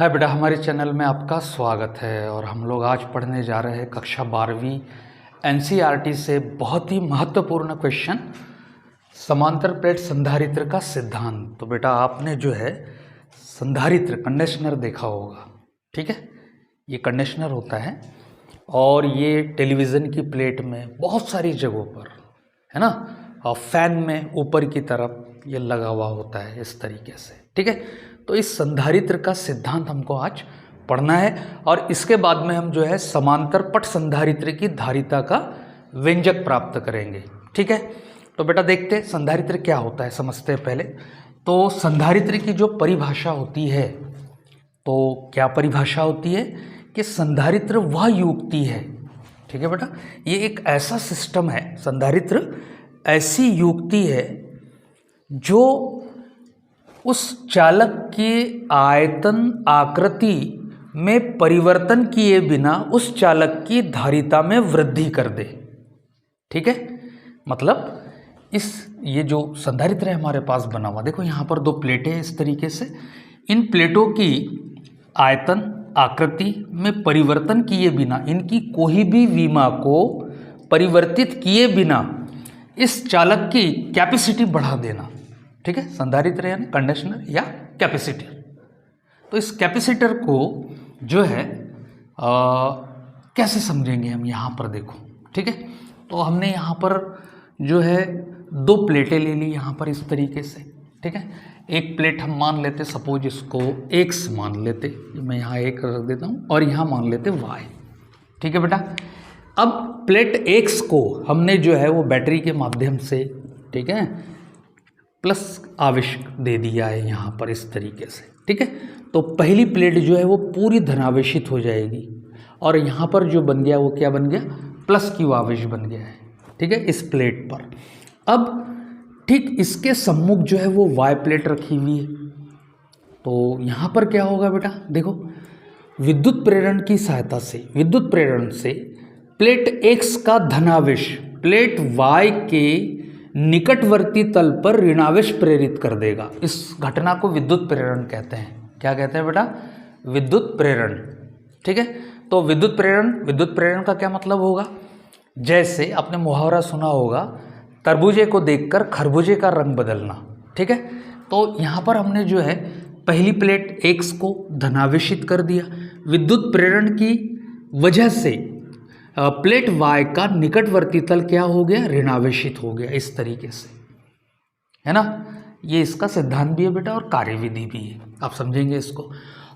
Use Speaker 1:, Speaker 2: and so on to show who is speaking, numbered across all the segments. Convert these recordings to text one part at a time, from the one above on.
Speaker 1: हाय बेटा, हमारे चैनल में आपका स्वागत है। और हम लोग आज पढ़ने जा रहे हैं कक्षा 12वीं एनसीईआरटी से बहुत ही महत्वपूर्ण क्वेश्चन, समांतर प्लेट संधारित्र का सिद्धांत। तो बेटा आपने जो है संधारित्र कंडीशनर देखा होगा, ठीक है। ये कंडीशनर होता है और ये टेलीविज़न की प्लेट में बहुत सारी जगहों पर, है ना, और फैन में ऊपर की तरफ ये लगा हुआ होता है इस तरीके से, ठीक है। तो इस संधारित्र का सिद्धांत हमको आज पढ़ना है और इसके बाद में हम जो है समांतर पट संधारित्र की धारिता का व्यंजक प्राप्त करेंगे, ठीक है। तो बेटा देखते हैं संधारित्र क्या होता है, समझते हैं पहले। तो संधारित्र की जो परिभाषा होती है, तो क्या परिभाषा होती है कि संधारित्र वह युक्ति है, ठीक है बेटा। ये एक ऐसा सिस्टम है, संधारित्र ऐसी युक्ति है जो उस चालक के आयतन आकृति में परिवर्तन किए बिना उस चालक की धारिता में वृद्धि कर दे, ठीक है। मतलब ये जो संधारित्र है हमारे पास बना हुआ, देखो यहाँ पर दो प्लेटें इस तरीके से, इन प्लेटों की आयतन आकृति में परिवर्तन किए बिना, इनकी कोई भी विमा को परिवर्तित किए बिना इस चालक की कैपेसिटी बढ़ा देना, ठीक है। संधारित्र यानी कंडीशनर या कैपेसिटर। तो इस कैपेसिटर को जो है कैसे समझेंगे हम, यहाँ पर देखो, ठीक है। तो हमने यहाँ पर जो है दो प्लेटें ले ली यहाँ पर इस तरीके से, ठीक है। एक प्लेट हम मान लेते, सपोज इसको x मान लेते, मैं यहाँ एक रख देता हूँ, और यहाँ मान लेते y, ठीक है बेटा। अब प्लेट x को हमने जो है वो बैटरी के माध्यम से, ठीक है, प्लस आवेश दे दिया है यहाँ पर इस तरीके से, ठीक है। तो पहली प्लेट जो है वो पूरी धनावेशित हो जाएगी और यहाँ पर जो बन गया वो क्या बन गया, प्लस क्यू आवेश बन गया है, ठीक है, इस प्लेट पर। अब ठीक इसके सम्मुख जो है वो वाई प्लेट रखी हुई है। तो यहाँ पर क्या होगा बेटा, देखो विद्युत प्रेरण की सहायता से, विद्युत प्रेरण से प्लेट x का धनावेश प्लेट y के निकटवर्ती तल पर ऋणावेश प्रेरित कर देगा। इस घटना को विद्युत प्रेरण कहते हैं। क्या कहते हैं बेटा, विद्युत प्रेरण, ठीक है। तो विद्युत प्रेरण का क्या मतलब होगा, जैसे आपने मुहावरा सुना होगा, तरबूजे को देखकर खरबूजे का रंग बदलना, ठीक है। तो यहाँ पर हमने जो है पहली प्लेट x को धनावेशित कर दिया, विद्युत प्रेरण की वजह से प्लेट y का निकटवर्ती तल क्या हो गया, ऋणावेशित हो गया इस तरीके से, है ना। ये इसका सिद्धांत भी है बेटा और कार्यविधि भी है, आप समझेंगे इसको।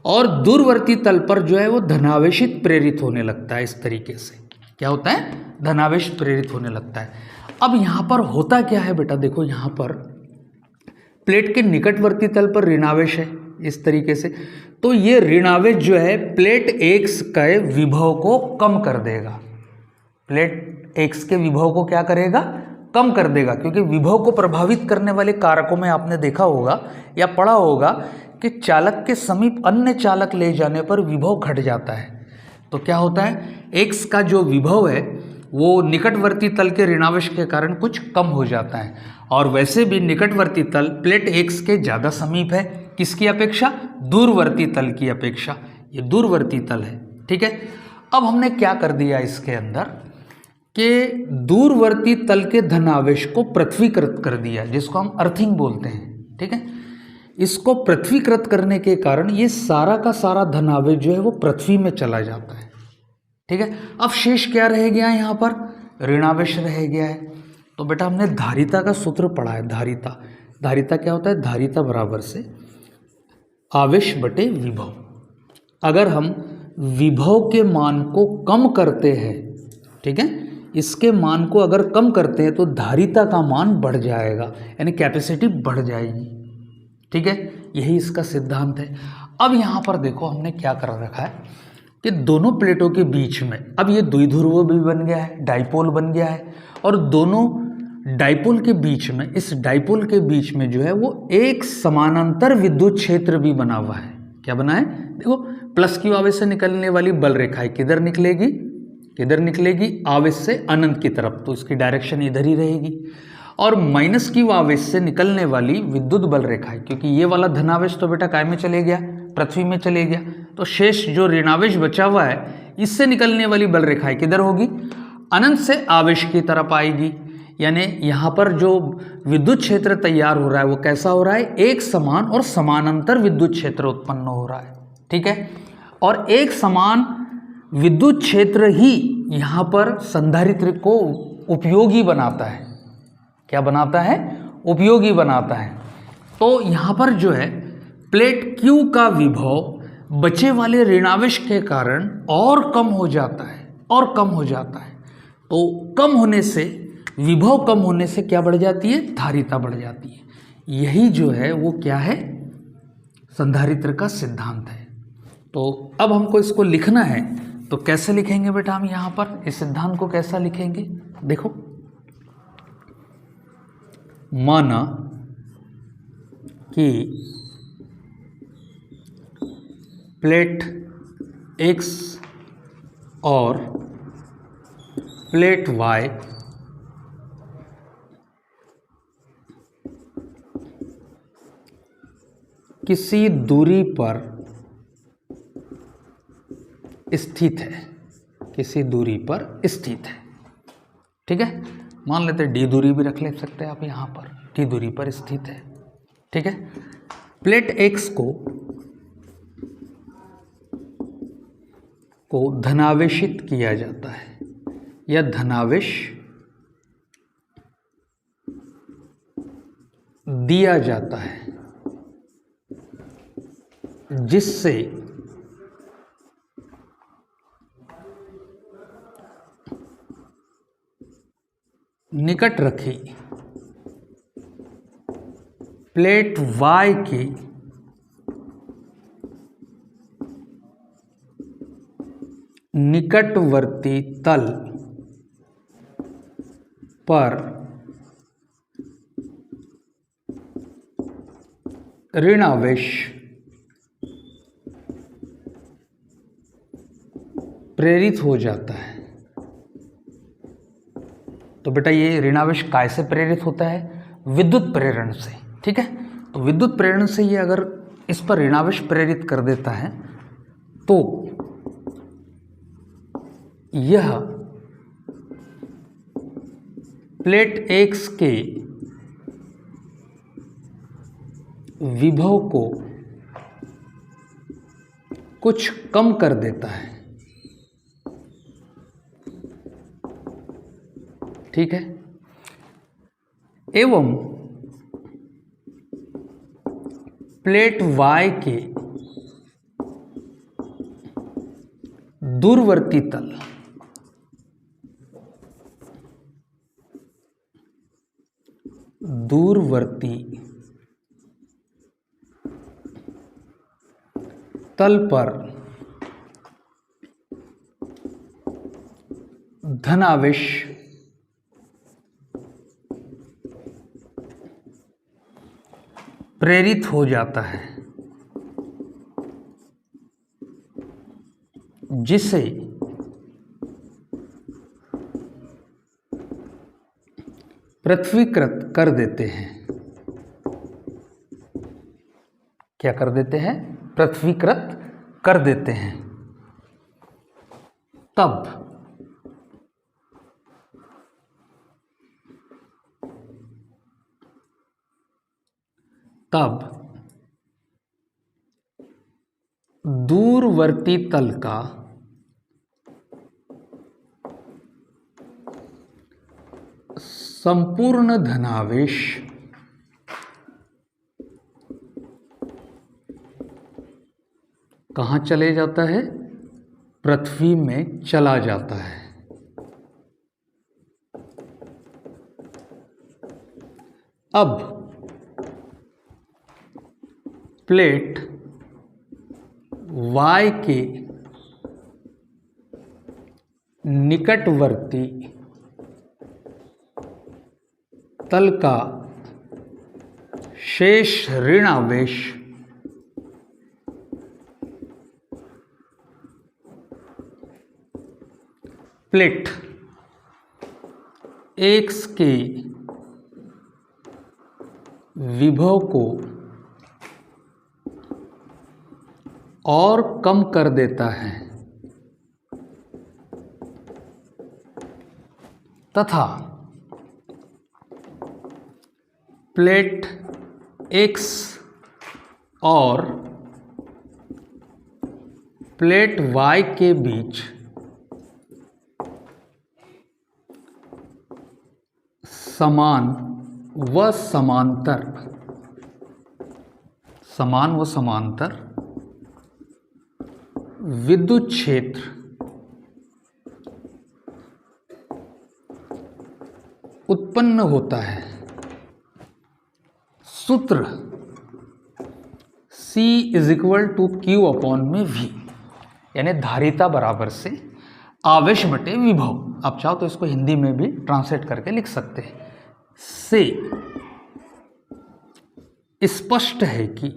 Speaker 1: और दूरवर्ती तल पर जो है वो धनावेशित प्रेरित होने लगता है इस तरीके से। क्या होता है, धनावेश प्रेरित होने लगता है। अब यहाँ पर होता क्या है बेटा, देखो यहाँ पर प्लेट के निकटवर्ती तल पर ऋणावेश है इस तरीके से, तो ये ऋणावेश जो है प्लेट x के विभव को कम कर देगा, प्लेट x के विभव को क्या करेगा, कम कर देगा। क्योंकि विभव को प्रभावित करने वाले कारकों में आपने देखा होगा या पढ़ा होगा कि चालक के समीप अन्य चालक ले जाने पर विभव घट जाता है। तो क्या होता है, x का जो विभव है वो निकटवर्ती तल के ऋणावेश के कारण कुछ कम हो जाता है, और वैसे भी निकटवर्ती तल प्लेट x के ज़्यादा समीप है, किसकी अपेक्षा, दूरवर्ती तल की अपेक्षा। ये दूरवर्ती तल है, ठीक है। अब हमने क्या कर दिया इसके अंदर कि दूरवर्ती तल के धनावेश को पृथ्वीकृत कर दिया, जिसको हम अर्थिंग बोलते हैं, ठीक है। इसको पृथ्वीकृत करने के कारण ये सारा का सारा धनावेश जो है वो पृथ्वी में चला जाता है, ठीक है। अब शेष क्या रह गया है, यहाँ पर ऋणावेश रह गया है। तो बेटा हमने धारिता का सूत्र पढ़ा है, धारिता क्या होता है, धारिता बराबर से आवेश बटे विभव। अगर हम विभव के मान को कम करते हैं, ठीक है, इसके मान को अगर कम करते हैं तो धारिता का मान बढ़ जाएगा, यानी कैपेसिटी बढ़ जाएगी, ठीक है। यही इसका सिद्धांत है। अब यहाँ पर देखो हमने क्या कर रखा है कि दोनों प्लेटों के बीच में अब ये द्विध्रुव भी बन गया है, डाइपोल बन गया है, और दोनों डाइपोल के बीच में, इस डाइपोल के बीच में जो है वो एक समानांतर विद्युत क्षेत्र भी बना हुआ है। क्या बना है, देखो प्लस क्यू आवेश से निकलने वाली बल रेखाएं किधर निकलेगी, किधर निकलेगी, आवेश से अनंत की तरफ, तो इसकी डायरेक्शन इधर ही रहेगी। और माइनस क्यू आवेश से निकलने वाली विद्युत बल रेखाएं, क्योंकि ये वाला धनावेश तो बेटा काय में चले गया, पृथ्वी में चले गया, तो शेष जो ऋणावेश बचा हुआ है इससे निकलने वाली बल रेखाएं किधर होगी, अनंत से आवेश की तरफ आएगी। यानी यहाँ पर जो विद्युत क्षेत्र तैयार हो रहा है वो कैसा हो रहा है, एक समान और समानांतर विद्युत क्षेत्र उत्पन्न हो रहा है। ठीक है, और एक समान विद्युत क्षेत्र ही यहाँ पर संधारित्र को उपयोगी बनाता है। क्या बनाता है, उपयोगी बनाता है। तो यहाँ पर जो है प्लेट Q का विभव बचे वाले ऋणावेश के कारण और कम हो जाता है, और कम हो जाता है। तो कम होने से, विभव कम होने से क्या बढ़ जाती है, धारिता बढ़ जाती है। यही जो है वो क्या है, संधारित्र का सिद्धांत है। तो अब हमको इसको लिखना है, तो कैसे लिखेंगे बेटा हम यहाँ पर इस सिद्धांत को कैसा लिखेंगे, देखो माना कि प्लेट X और प्लेट Y किसी दूरी पर स्थित है, किसी दूरी पर स्थित है। ठीक है, मान लेते हैं d दूरी भी रख ले सकते हैं आप, यहाँ पर d दूरी पर स्थित है। ठीक है, प्लेट X को धनावेशित किया जाता है या धनावेश दिया जाता है, जिससे निकट रखी प्लेट Y की निकटवर्ती तल पर ऋणावेश प्रेरित हो जाता है। तो बेटा ये ऋणावेश काय से प्रेरित होता है, विद्युत प्रेरण से। ठीक है, तो विद्युत प्रेरण से ये अगर इस पर ऋणावेश प्रेरित कर देता है तो यह प्लेट X के विभव को कुछ कम कर देता है। ठीक है, एवं प्लेट Y के दूरवर्ती तल पर धनावेश प्रेरित हो जाता है, जिसे पृथ्वीकृत कर देते हैं। क्या कर देते हैं, पृथ्वीकृत कर देते हैं। तब दूरवर्ती तल का संपूर्ण धनावेश कहाँ चले जाता है, पृथ्वी में चला जाता है। अब प्लेट Y के निकटवर्ती तल का शेष ऋणावेश प्लेट X के विभव को और कम कर देता है तथा प्लेट X और प्लेट Y के बीच समान व समांतर विद्युत क्षेत्र उत्पन्न होता है। सूत्र C is equal to Q upon में V, यानी धारिता बराबर से आवेश बटे विभव। आप चाहो तो इसको हिंदी में भी ट्रांसलेट करके लिख सकते हैं। से स्पष्ट है कि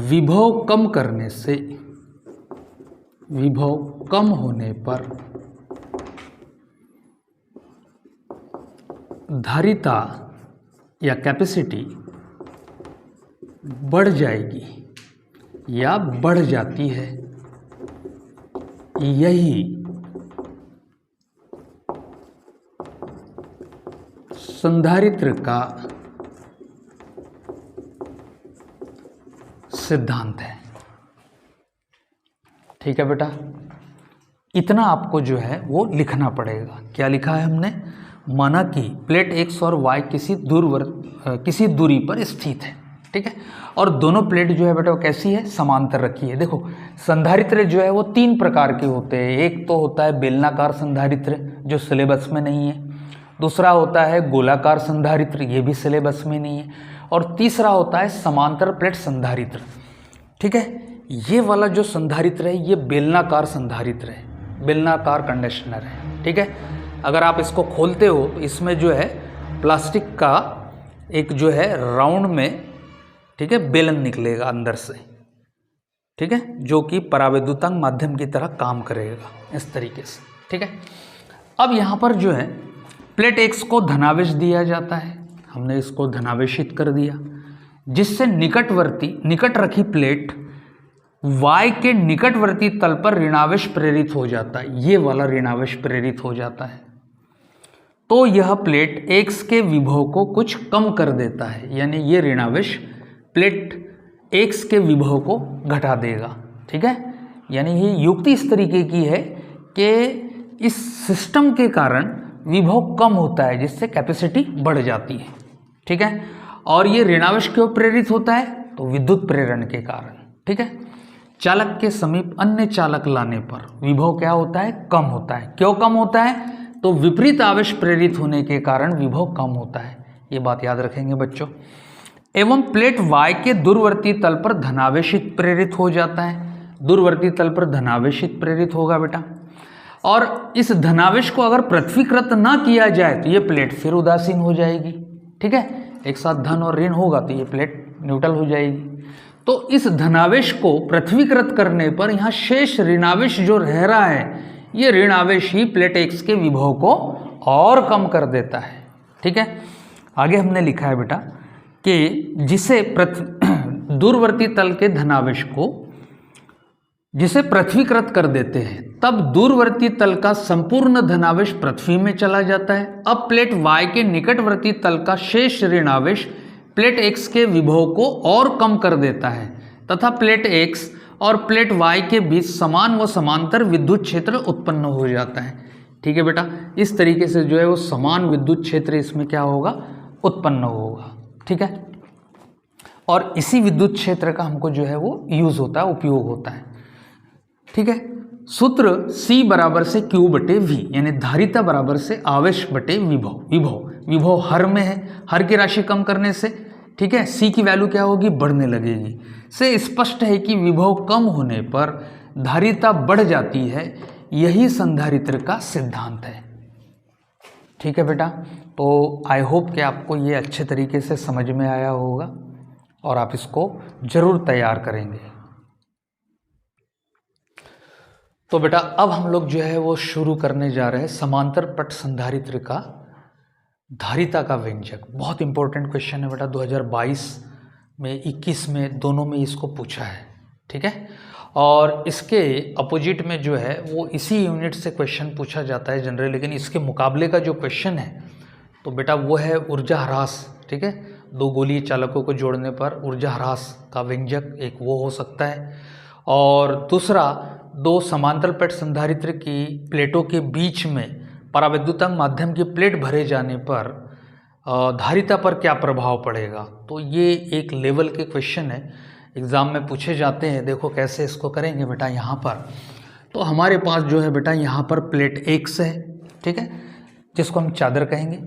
Speaker 1: विभव कम होने पर धारिता या कैपेसिटी बढ़ जाएगी या बढ़ जाती है। यही संधारित्र का सिद्धांत है। ठीक है बेटा, इतना आपको जो है वो लिखना पड़ेगा। क्या लिखा है हमने? माना कि प्लेट X और Y किसी दूरी पर स्थित है, ठीक है, और दोनों प्लेट जो है बेटा वो कैसी है? समांतर रखी है। देखो संधारित्र जो है वो 3 प्रकार के होते हैं। एक तो होता है बेलनाकार संधारित्र जो सिलेबस में नहीं है, दूसरा होता है गोलाकार संधारित्र, ये भी सिलेबस में नहीं है, और तीसरा होता है समांतर प्लेट संधारित्र। ठीक है, ये वाला जो संधारित्र है ये बेलनाकार संधारित्र है, बेलनाकार कंडक्शनर है। ठीक है, अगर आप इसको खोलते हो तो इसमें जो है प्लास्टिक का एक जो है राउंड में, ठीक है, बेलन निकलेगा अंदर से, ठीक है, जो कि परावैद्युतांक माध्यम की तरह काम करेगा इस तरीके से। ठीक है, अब यहाँ पर जो है प्लेट X को धनावेश दिया जाता है, हमने इसको धनावेशित कर दिया, जिससे निकट रखी प्लेट Y के निकटवर्ती तल पर ऋणावेश प्रेरित हो जाता है। ये वाला ऋणावेश प्रेरित हो जाता है, तो यह प्लेट X के विभव को कुछ कम कर देता है, यानी ये ऋणावेश प्लेट X के विभव को घटा देगा। ठीक है, यानी ये युक्ति इस तरीके की है कि इस सिस्टम के कारण विभव कम होता है, जिससे कैपेसिटी बढ़ जाती है। ठीक है, और ये ऋणावेश क्यों प्रेरित होता है? तो विद्युत प्रेरण के कारण। ठीक है, चालक के समीप अन्य चालक लाने पर विभव क्या होता है? कम होता है। क्यों कम होता है? तो विपरीत आवेश प्रेरित होने के कारण विभव कम होता है। ये बात याद रखेंगे बच्चों। एवं प्लेट Y के दूरवर्ती तल पर धनावेशित प्रेरित हो जाता है। दूरवर्ती तल पर धनावेशित प्रेरित होगा बेटा, और इस धनावेश को अगर पृथ्वीकृत ना किया जाए तो ये प्लेट फिर उदासीन हो जाएगी। ठीक है, एक साथ धन और ऋण होगा तो ये प्लेट न्यूट्रल हो जाएगी। तो इस धनावेश को पृथ्वीकृत करने पर यहाँ शेष ऋणावेश जो रह रहा है, ये ऋणावेश ही प्लेट X के विभव को और कम कर देता है। ठीक है, आगे हमने लिखा है बेटा कि जिसे दूरवर्ती तल के धनावेश को जिसे पृथ्वीकृत कर देते हैं, तब दूरवर्ती तल का संपूर्ण धनावेश पृथ्वी में चला जाता है। अब प्लेट Y के निकटवर्ती तल का शेष ऋणावेश प्लेट X के विभव को और कम कर देता है तथा प्लेट X और प्लेट Y के बीच समान व समांतर विद्युत क्षेत्र उत्पन्न हो जाता है। ठीक है बेटा, इस तरीके से जो है वो समान विद्युत क्षेत्र इसमें क्या होगा? उत्पन्न होगा। ठीक है, और इसी विद्युत क्षेत्र का हमको जो है वो यूज होता है, उपयोग होता है। ठीक है, सूत्र C बराबर से Q बटे V, यानी धारिता बराबर से आवेश बटे विभव हर में है, हर की राशि कम करने से, ठीक है, C की वैल्यू क्या होगी? बढ़ने लगेगी। से स्पष्ट है कि विभव कम होने पर धारिता बढ़ जाती है, यही संधारित्र का सिद्धांत है। ठीक है बेटा, तो आई होप कि आपको ये अच्छे तरीके से समझ में आया होगा और आप इसको जरूर तैयार करेंगे। तो बेटा अब हम लोग जो है वो शुरू करने जा रहे हैं समांतर पट संधारित्र का धारिता का व्यंजक, बहुत इंपॉर्टेंट क्वेश्चन है बेटा, 2022 में 21 में दोनों में इसको पूछा है, ठीक है। और इसके अपोजिट में जो है वो इसी यूनिट से क्वेश्चन पूछा जाता है जनरल, लेकिन इसके मुकाबले का जो क्वेश्चन है तो बेटा वो है ऊर्जा ह्रास, ठीक है। दो गोलीय चालकों को जोड़ने पर ऊर्जा ह्रास का व्यंजक एक वो हो सकता है, और दूसरा दो समांतर प्लेट संधारित्र की प्लेटों के बीच में परावैद्युतांक माध्यम की प्लेट भरे जाने पर धारिता पर क्या प्रभाव पड़ेगा। तो ये एक लेवल के क्वेश्चन है, एग्ज़ाम में पूछे जाते हैं। देखो कैसे इसको करेंगे बेटा। यहाँ पर तो हमारे पास जो है बेटा यहाँ पर प्लेट X है, ठीक है, जिसको हम चादर कहेंगे,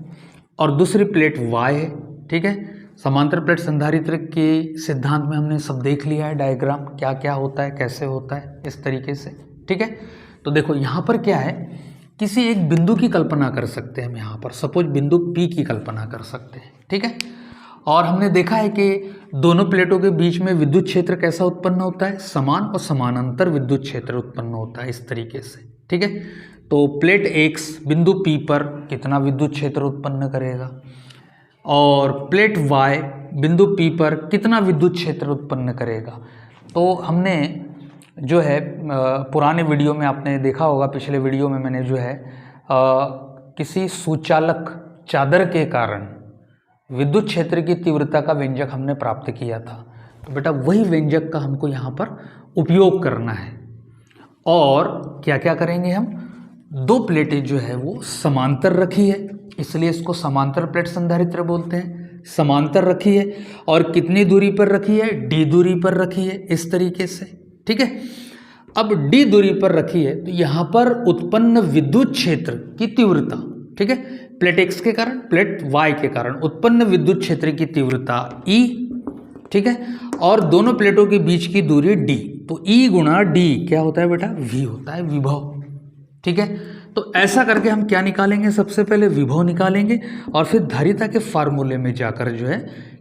Speaker 1: और दूसरी प्लेट Y है, ठीक है। समांतर प्लेट संधारित्र के सिद्धांत में हमने सब देख लिया है, डायग्राम क्या क्या होता है, कैसे होता है, इस तरीके से, ठीक है। तो देखो यहाँ पर क्या है, किसी एक बिंदु की कल्पना कर सकते हैं हम। यहाँ पर सपोज बिंदु P की कल्पना कर सकते हैं, ठीक है। और हमने देखा है कि दोनों प्लेटों के बीच में विद्युत क्षेत्र कैसा उत्पन्न होता है, समान और समानांतर विद्युत क्षेत्र उत्पन्न होता है इस तरीके से, ठीक है। तो प्लेट X बिंदु P पर कितना विद्युत क्षेत्र उत्पन्न करेगा, और प्लेट Y बिंदु P पर कितना विद्युत क्षेत्र उत्पन्न करेगा। तो हमने जो है पुराने वीडियो में आपने देखा होगा, पिछले वीडियो में मैंने जो है किसी सुचालक चादर के कारण विद्युत क्षेत्र की तीव्रता का व्यंजक हमने प्राप्त किया था। तो बेटा वही व्यंजक का हमको यहाँ पर उपयोग करना है। और क्या क्या करेंगे हम, दो प्लेटें जो है वो समांतर रखी है, इसलिए इसको समांतर प्लेट संधारित्र बोलते हैं। समांतर रखी है और कितनी दूरी पर रखी है, d दूरी पर रखी है, इस तरीके से, ठीक है। अब d दूरी पर रखी है तो यहाँ पर उत्पन्न विद्युत क्षेत्र की तीव्रता, ठीक है, प्लेट X के कारण प्लेट Y के कारण उत्पन्न विद्युत क्षेत्र की तीव्रता E, ठीक है, और दोनों प्लेटों के बीच की दूरी d, तो E गुणा d क्या होता है बेटा, V होता है, विभव, ठीक है। तो ऐसा करके हम क्या निकालेंगे, सबसे पहले विभव निकालेंगे और फिर धारिता के फार्मूले में जाकर जो है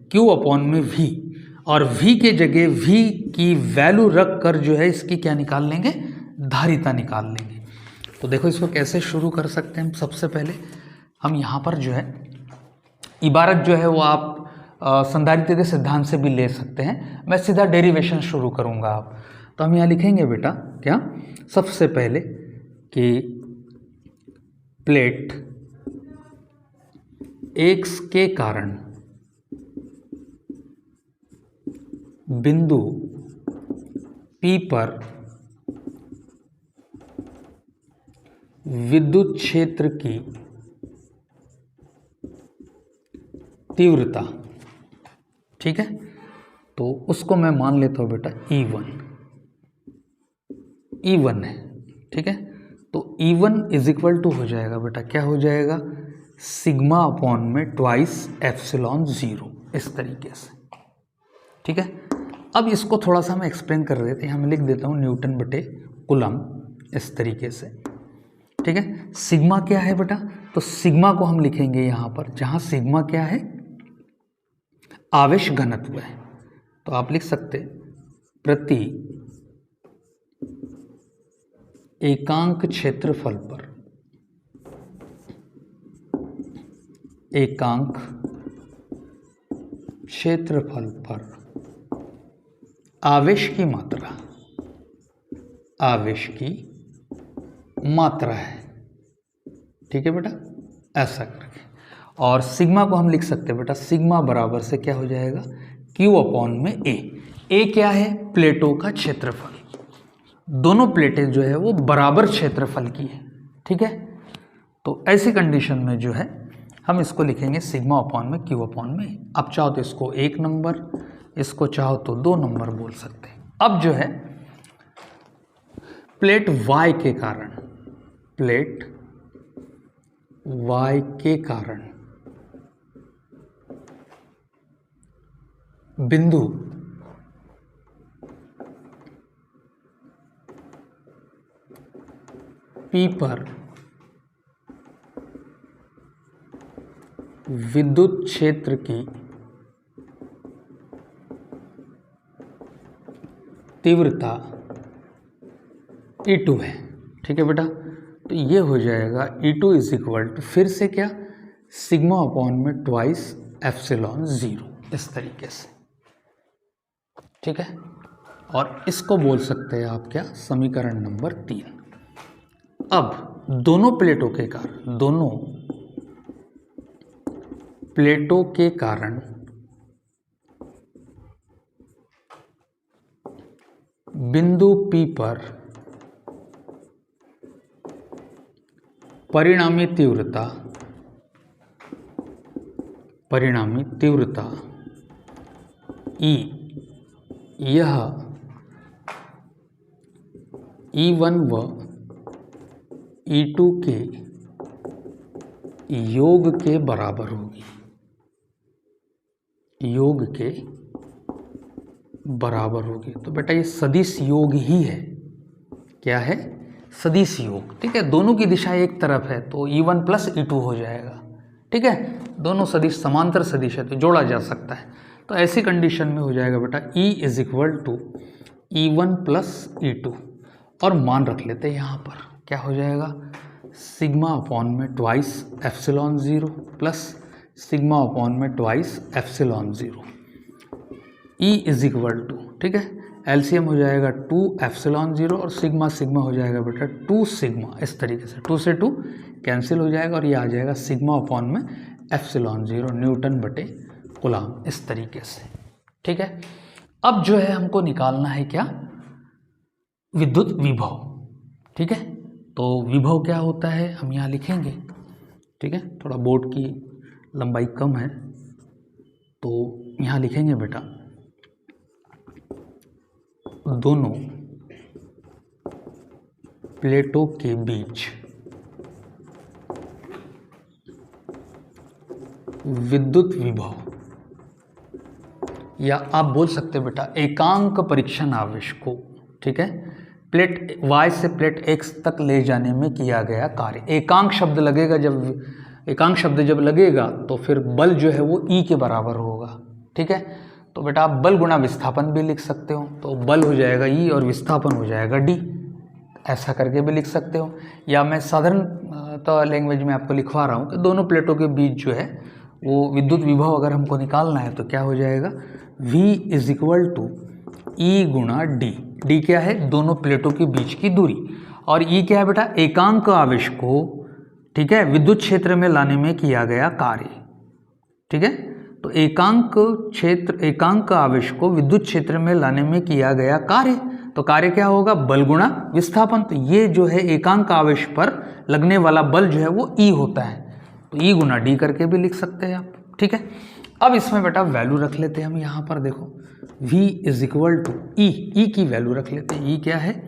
Speaker 1: Q अपॉन में V, और V के जगह V की वैल्यू रख कर जो है इसकी क्या निकाल लेंगे, धारिता निकाल लेंगे। तो देखो इसको कैसे शुरू कर सकते हैं हम। सबसे पहले हम यहाँ पर जो है इबारत जो है वो आप संधारित्र के सिद्धांत से भी ले सकते हैं, मैं सीधा डेरिवेशन शुरू करूँगा आप। तो हम यहाँ लिखेंगे बेटा क्या, सबसे पहले कि प्लेट X के कारण बिंदु P पर विद्युत क्षेत्र की तीव्रता, ठीक है, तो उसको मैं मान लेता हूँ बेटा E1 है, ठीक है। तो E1 इज इक्वल टू हो जाएगा बेटा, क्या हो जाएगा, सिग्मा अपॉन में ट्वाइस एप्सिलॉन 0, इस तरीके से, ठीक है। अब इसको थोड़ा सा हम एक्सप्लेन कर रहे थे, हम लिख देता हूँ न्यूटन बटे कूलम, इस तरीके से, ठीक है। सिग्मा क्या है बेटा, तो सिग्मा को हम लिखेंगे यहाँ पर, जहाँ सिग्मा क्या है, आवेश घनत्व है। तो आप लिख सकते प्रति एकांक क्षेत्रफल पर, एकांक क्षेत्रफल पर आवेश की मात्रा, आवेश की मात्रा है, ठीक है बेटा, ऐसा करके। और सिग्मा को हम लिख सकते हैं बेटा, सिग्मा बराबर से क्या हो जाएगा, Q अपॉन में A क्या है, प्लेटों का क्षेत्रफल, दोनों प्लेटें जो है वो बराबर क्षेत्रफल की है, ठीक है। तो ऐसी कंडीशन में जो है हम इसको लिखेंगे सिग्मा अपॉन में Q अपॉन में A। आप चाहो तो इसको 1 नंबर, इसको चाहो तो 2 नंबर बोल सकते हैं। अब जो है प्लेट Y के कारण, प्लेट Y के कारण बिंदु P पर विद्युत क्षेत्र की तीव्रता E2 है, ठीक है बेटा। तो ये हो जाएगा E2 इज इक्वल टू, फिर से क्या, सिग्मा अपॉन में ट्वाइस एप्सिलॉन ज़ीरो, इस तरीके से, ठीक है। और इसको बोल सकते हैं आप क्या, समीकरण नंबर 3। अब दोनों प्लेटों के कारण बिंदु P पर परिणामी तीव्रता E, यह E1 व E2 के योग के बराबर होगी, तो बेटा ये सदिश योग ही है। क्या है, सदिश योग, ठीक है। दोनों की दिशा एक तरफ है तो E1 प्लस E2 हो जाएगा, ठीक है। दोनों सदिश समांतर सदिश है तो जोड़ा जा सकता है। तो ऐसी कंडीशन में हो जाएगा बेटा E is equal to E1 plus E2, और मान रख लेते हैं यहाँ पर, क्या हो जाएगा, सिग्मा अपॉन में twice epsilon zero plus sigma upon में twice epsilon zero, E is equal to, ठीक है, एलसीएम हो जाएगा 2 एप्सिलॉन ज़ीरो और सिग्मा सिग्मा हो जाएगा बेटा 2 सिग्मा, इस तरीके से 2 से 2 कैंसिल हो जाएगा और ये आ जाएगा सिग्मा अपॉन में एप्सिलॉन ज़ीरो न्यूटन बटे कूलम, इस तरीके से, ठीक है। अब जो है हमको निकालना है क्या, विद्युत विभव, ठीक है। तो विभव क्या होता है हम यहाँ लिखेंगे, ठीक है। थोड़ा बोर्ड की लंबाई कम है तो यहाँ लिखेंगे बेटा, दोनों प्लेटों के बीच विद्युत विभव, या आप बोल सकते हैं बेटा एकांक परीक्षण आवेश को, ठीक है, प्लेट Y से प्लेट X तक ले जाने में किया गया कार्य। एकांक शब्द लगेगा, जब लगेगा तो फिर बल जो है वो E के बराबर होगा, ठीक है। तो बेटा आप बल गुणा विस्थापन भी लिख सकते हो, तो बल हो जाएगा E और विस्थापन हो जाएगा D, ऐसा करके भी लिख सकते हो। या मैं साधारण तो लैंग्वेज में आपको लिखवा रहा हूँ कि दोनों प्लेटों के बीच जो है वो विद्युत विभव अगर हमको निकालना है तो क्या हो जाएगा, V is equal to E गुणा D। D क्या है, दोनों प्लेटों के बीच की दूरी, और E क्या है बेटा, एकांक आवेश को, ठीक है, विद्युत क्षेत्र में लाने में किया गया कार्य, ठीक है। तो एकांक आवेश को विद्युत क्षेत्र में लाने में किया गया कार्य, तो कार्य क्या होगा, बल गुणा विस्थापन। तो ये जो है एकांक आवेश पर लगने वाला बल जो है वो E होता है, तो E गुणा D करके भी लिख सकते हैं आप, ठीक है। अब इसमें बेटा वैल्यू रख लेते हैं हम, यहाँ पर देखो V is equal to E की वैल्यू रख लेते हैं। E क्या है,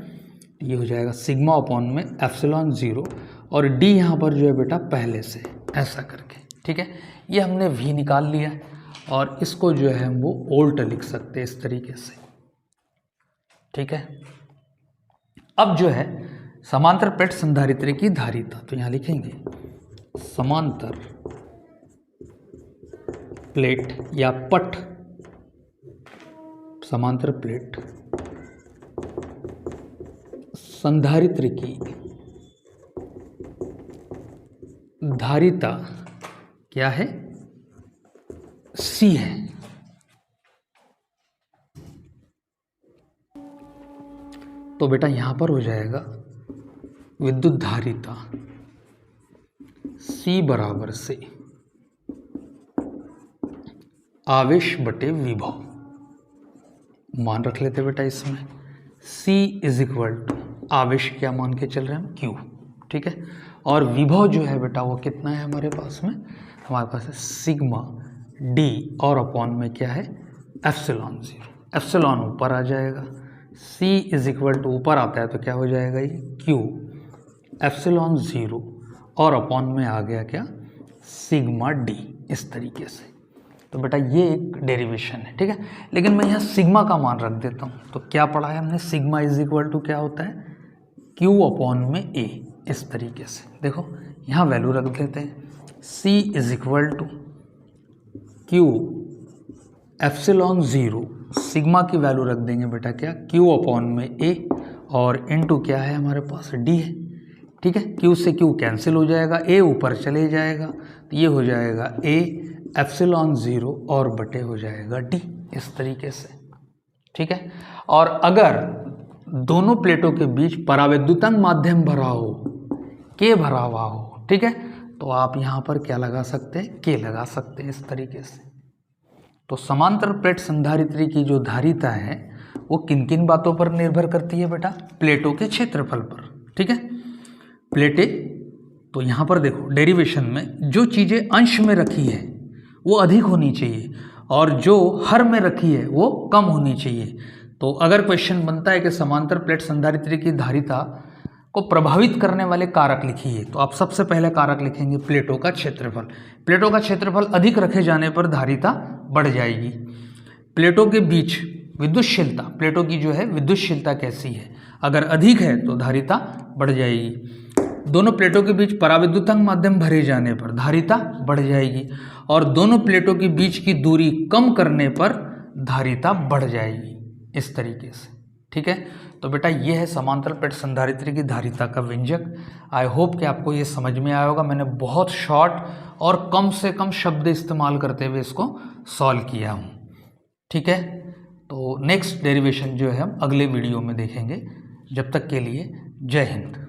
Speaker 1: ये हो जाएगा सिग्मा अपॉन में एप्सिलॉन ज़ीरो, और D यहाँ पर जो है बेटा पहले से ऐसा करके, ठीक है। ये हमने V निकाल लिया और इसको जो है हम वो वोल्ट लिख सकते हैं इस तरीके से, ठीक है। अब जो है समांतर प्लेट संधारित्र की धारिता, तो यहाँ लिखेंगे समांतर प्लेट या पट, समांतर प्लेट संधारित्र की धारिता क्या है, C है। तो बेटा यहां पर हो जाएगा विद्युत धारिता C बराबर से आवेश बटे विभव, मान रख लेते बेटा इसमें C इज इक्वल टू आवेश क्या मान के चल रहे हैं हम, Q, ठीक है। और विभव जो है बेटा वो कितना है हमारे पास में, हमारे पास है सिग्मा D और अपॉन में क्या है एप्सिलॉन ज़ीरो, एप्सिलॉन ऊपर आ जाएगा, C इज इक्वल टू ऊपर आता है तो क्या हो जाएगा ये Q एप्सिलॉन ज़ीरो और अपॉन में आ गया क्या सिग्मा D, इस तरीके से। तो बेटा ये एक डेरिवेशन है, ठीक है। लेकिन मैं यहाँ सिग्मा का मान रख देता हूँ, तो क्या पढ़ा है हमने, सिग्मा इज इक्वल टू क्या होता है Q अपॉन में A, इस तरीके से। देखो यहाँ वैल्यू रख देते हैं, C is equal to Q epsilon zero, sigma की वैल्यू रख देंगे बेटा क्या Q अपॉन में A, और इनटू क्या है हमारे पास D है, ठीक है, क्यू से क्यू कैंसिल हो जाएगा, ए ऊपर चले जाएगा, तो ये हो जाएगा ए एप्सिलॉन 0 और बटे हो जाएगा डी, इस तरीके से। ठीक है, और अगर दोनों प्लेटों के बीच परावैद्युतंग माध्यम भरा हो, के भरा हुआ हो, ठीक है, तो आप यहाँ पर क्या लगा सकते हैं, के लगा सकते हैं, इस तरीके से। तो समांतर प्लेट संधारित्री की जो धारिता है वो किन किन बातों पर निर्भर करती है बेटा, प्लेटों के क्षेत्रफल पर। ठीक है, प्लेटें, तो यहाँ पर देखो डेरिवेशन में जो चीज़ें अंश में रखी है वो अधिक होनी चाहिए और जो हर में रखी है वो कम होनी चाहिए। तो अगर क्वेश्चन बनता है कि समांतर प्लेट संधारित्री की धारिता को प्रभावित करने वाले कारक लिखिए, तो आप सबसे पहले कारक लिखेंगे प्लेटों का क्षेत्रफल। प्लेटों का क्षेत्रफल अधिक रखे जाने पर धारिता बढ़ जाएगी। प्लेटों के बीच विद्युतशीलता, प्लेटों की जो है विद्युतशीलता कैसी है, अगर अधिक है तो धारिता बढ़ जाएगी। दोनों प्लेटों के बीच पराविद्युतंग माध्यम भरे जाने पर धारिता बढ़ जाएगी और दोनों प्लेटों के बीच की दूरी कम करने पर धारिता बढ़ जाएगी, इस तरीके से। ठीक है, तो बेटा ये है समांतर प्लेट संधारित्री की धारिता का व्यंजक। आई होप कि आपको ये समझ में आया होगा। मैंने बहुत शॉर्ट और कम से कम शब्द इस्तेमाल करते हुए इसको सॉल्व किया हूँ। ठीक है, तो नेक्स्ट डेरिवेशन जो है हम अगले वीडियो में देखेंगे। जब तक के लिए जय हिंद।